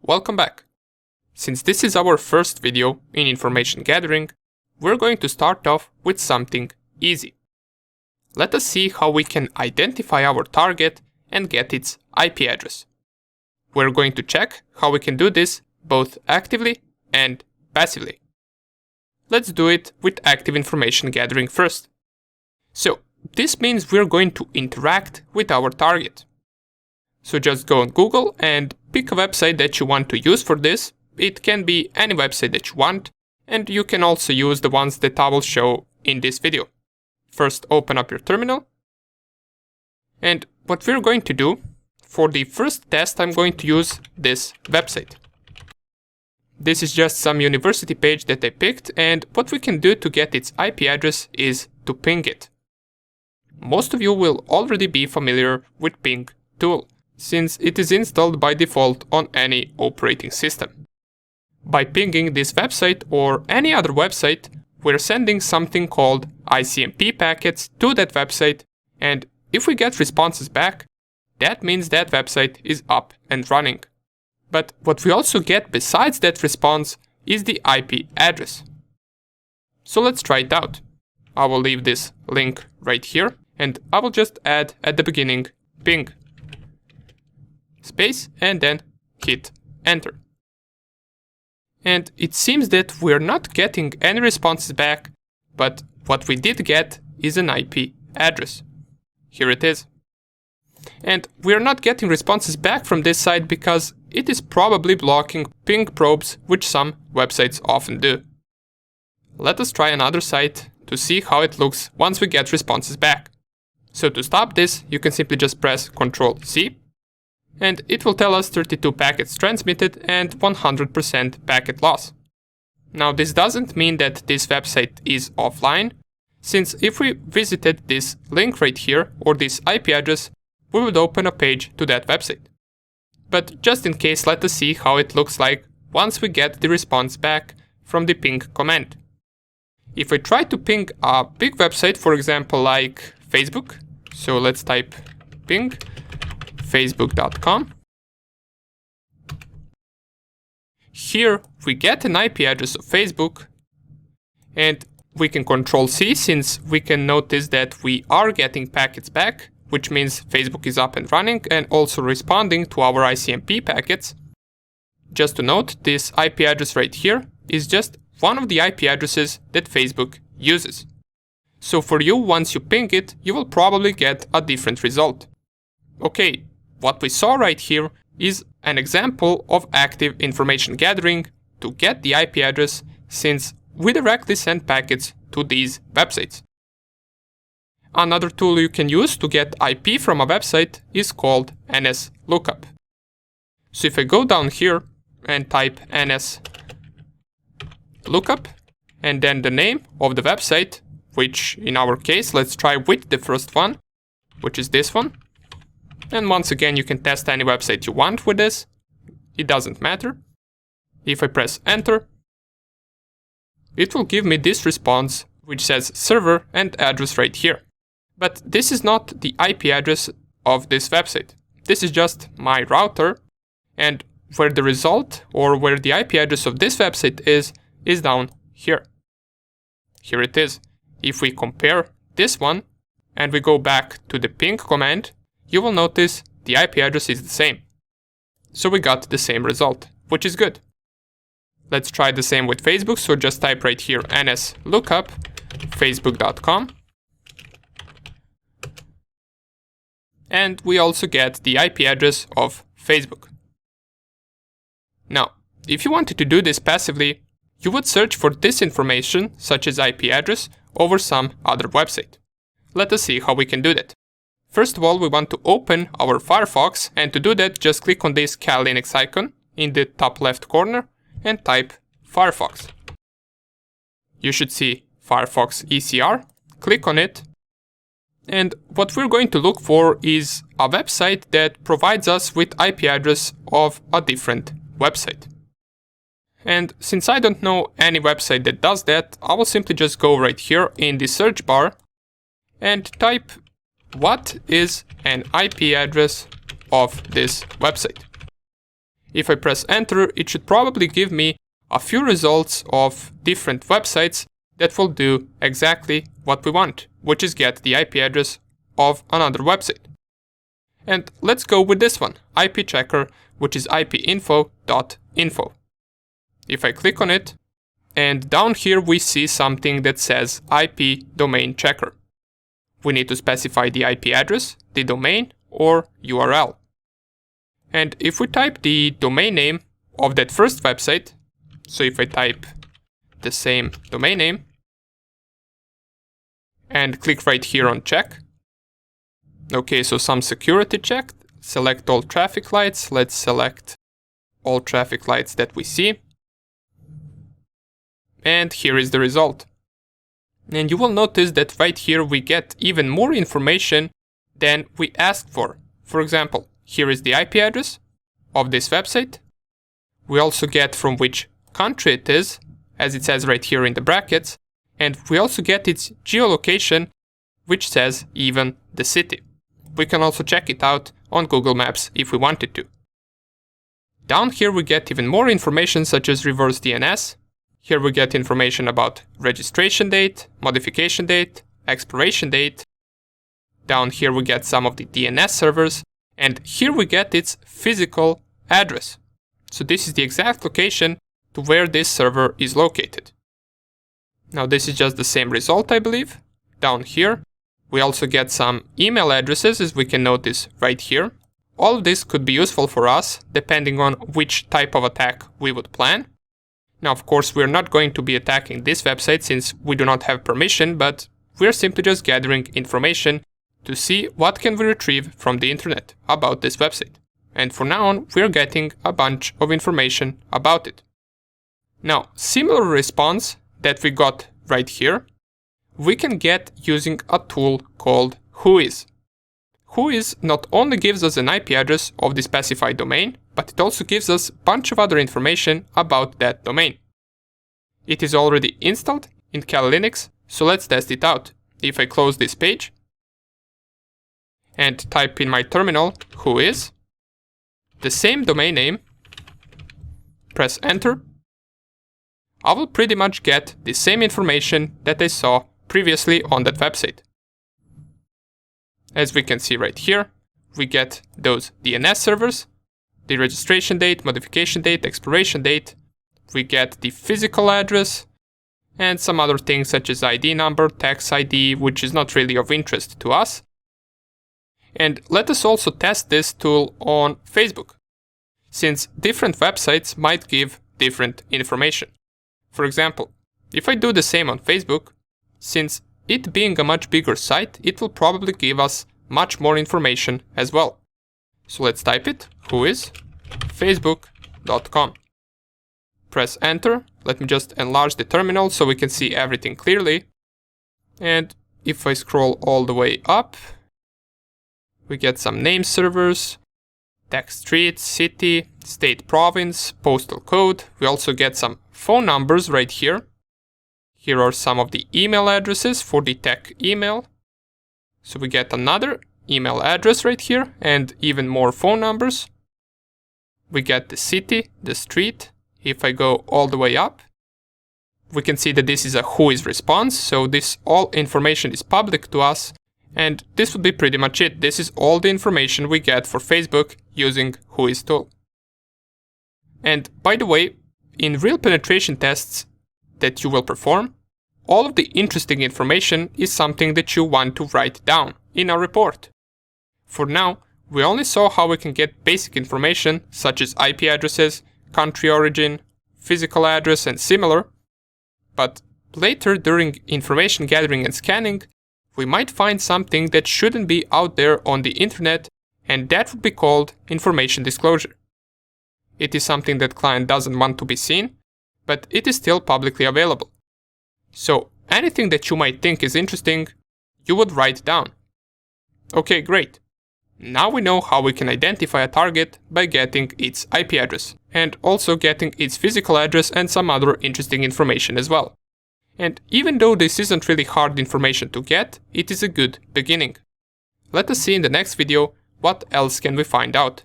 Welcome back. Since this is our first video in information gathering, we're going to start off with something easy. Let us see how we can identify our target and get its IP address. We're going to check how we can do this both actively and passively. Let's do it with active information gathering first. So, this means we're going to interact with our target. So just go on Google and pick a website that you want to use for this. It can be any website that you want, and you can also use the ones that I will show in this video. First, open up your terminal. And what we're going to do, for the first test, I'm going to use this website. This is just some university page that I picked, and what we can do to get its IP address is to ping it. Most of you will already be familiar with ping tool, since it is installed by default on any operating system. By pinging this website or any other website, we're sending something called ICMP packets to that website, and if we get responses back, that means that website is up and running. But what we also get besides that response is the IP address. So let's try it out. I will leave this link right here, and I will just add at the beginning ping space and then hit enter. And it seems that we're not getting any responses back, but what we did get is an IP address. Here it is. And we're not getting responses back from this site because it is probably blocking ping probes, which some websites often do. Let us try another site to see how it looks once we get responses back. So to stop this, you can simply just press Ctrl+C, and it will tell us 32 packets transmitted and 100% packet loss. Now this doesn't mean that this website is offline, since if we visited this link right here or this IP address, we would open a page to that website. But just in case, let us see how it looks like once we get the response back from the ping command. If I try to ping a big website, for example like Facebook, so let's type ping facebook.com. Here we get an IP address of Facebook, and we can Ctrl+C since we can notice that we are getting packets back, which means Facebook is up and running and also responding to our ICMP packets. Just to note, this IP address right here is just one of the IP addresses that Facebook uses. So for you, once you ping it, you will probably get a different result. Okay, what we saw right here is an example of active information gathering to get the IP address, since we directly send packets to these websites. Another tool you can use to get IP from a website is called NSLookup. So if I go down here and type NSLookup and then the name of the website, which in our case, let's try with the first one, which is this one. And once again, you can test any website you want with this. It doesn't matter. If I press enter, it will give me this response, which says server and address right here. But this is not the IP address of this website. This is just my router, and where the result or where the IP address of this website is down here. Here it is. If we compare this one and we go back to the ping command, you will notice the IP address is the same. So we got the same result, which is good. Let's try the same with Facebook, so just type right here NSLookup facebook.com. And we also get the IP address of Facebook. Now, if you wanted to do this passively, you would search for this information, such as IP address, over some other website. Let us see how we can do that. First of all, we want to open our Firefox, and to do that, just click on this Cal Linux icon in the top left corner and type Firefox. You should see Firefox ECR, click on it, and what we're going to look for is a website that provides us with IP address of a different website. And since I don't know any website that does that, I will simply just go right here in the search bar and type what is an IP address of this website. If I press enter, it should probably give me a few results of different websites that will do exactly what we want, which is get the IP address of another website. And let's go with this one, IP checker, which is ipinfo.info. If I click on it, and down here we see something that says IP domain checker. We need to specify the IP address, the domain, or URL. And if we type the domain name of that first website, so if I type the same domain name, and click right here on check. Okay, so some security check, select all traffic lights, let's select all traffic lights that we see. And here is the result. And you will notice that right here we get even more information than we asked for. For example, here is the IP address of this website. We also get from which country it is, as it says right here in the brackets, and we also get its geolocation, which says even the city. We can also check it out on Google Maps if we wanted to. Down here we get even more information such as reverse DNS. Here we get information about registration date, modification date, expiration date. Down here we get some of the DNS servers, and here we get its physical address. So this is the exact location to where this server is located. Now this is just the same result, I believe. Down here we also get some email addresses, as we can notice right here. All of this could be useful for us depending on which type of attack we would plan. Now of course we're not going to be attacking this website since we do not have permission, but we're simply just gathering information to see what can we retrieve from the internet about this website. And for now on, we're getting a bunch of information about it. Now, similar response that we got right here, we can get using a tool called Whois. Whois not only gives us an IP address of the specified domain, but it also gives us a bunch of other information about that domain. It is already installed in Kali Linux, so let's test it out. If I close this page and type in my terminal Whois, the same domain name, press enter, I will pretty much get the same information that I saw previously on that website. As we can see right here, we get those DNS servers, the registration date, modification date, expiration date, we get the physical address, and some other things such as ID number, tax ID, which is not really of interest to us. And let us also test this tool on Facebook, since different websites might give different information. For example, if I do the same on Facebook, since it being a much bigger site, it will probably give us much more information as well. So let's type it, Whois, facebook.com. Press enter, let me just enlarge the terminal so we can see everything clearly. And if I scroll all the way up, we get some name servers, text street, city, state, province, postal code. We also get some phone numbers right here. Here are some of the email addresses for the tech email. So we get another email address right here and even more phone numbers. We get the city, the street. If I go all the way up, we can see that this is a Whois response. So this all information is public to us. And this would be pretty much it. This is all the information we get for Facebook using Whois tool. And by the way, in real penetration tests that you will perform, all of the interesting information is something that you want to write down in a report. For now, we only saw how we can get basic information such as IP addresses, country origin, physical address and similar, but later during information gathering and scanning, we might find something that shouldn't be out there on the internet, and that would be called information disclosure. It is something that client doesn't want to be seen, but it is still publicly available. So anything that you might think is interesting, you would write down. Okay, great. Now we know how we can identify a target by getting its IP address, and also getting its physical address and some other interesting information as well. And even though this isn't really hard information to get, it is a good beginning. Let us see in the next video what else can we find out.